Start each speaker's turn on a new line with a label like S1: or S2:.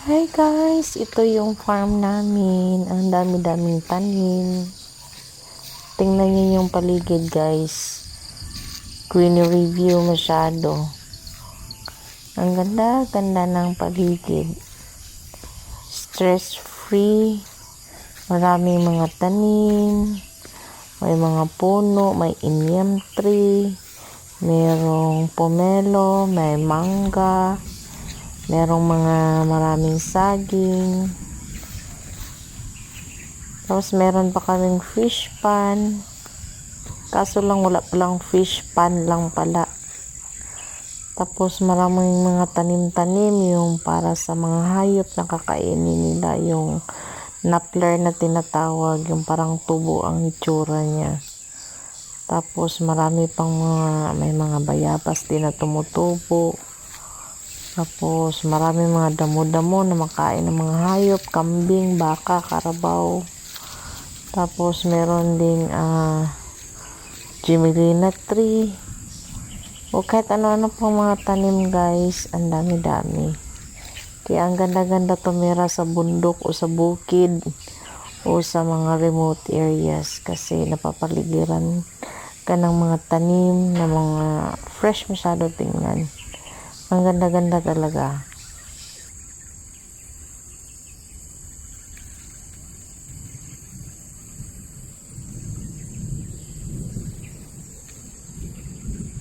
S1: Hi guys, ito yung farm namin. Ang dami-daming tanim. Tingnan niyo yung paligid guys. Greenery view masyado. Ang ganda-ganda ng paligid. Stress-free. Maraming mga tanim. May mga puno, may inyam tree. Merong pomelo, may mangga. Merong mga maraming saging. Tapos meron pa kaming fish pan. Kaso lang wala palang fish pan lang pala. Tapos maraming mga tanim-tanim yung para sa mga hayop na kakainin nila. Yung napler na tinatawag. Yung parang tubo ang itsura niya. Tapos marami pang may mga bayabas din na tumutubo. Tapos marami mga damo-damo na makain ng mga hayop, kambing, baka, karabaw. Tapos meron ding Gimelina tree. O kahit ano-ano pang mga tanim guys, ang dami-dami. Kaya ang ganda-ganda tumira sa bundok o sa bukid o sa mga remote areas kasi napapaligiran ka ng mga tanim na mga fresh masyado tingnan. Ang ganda-ganda talaga.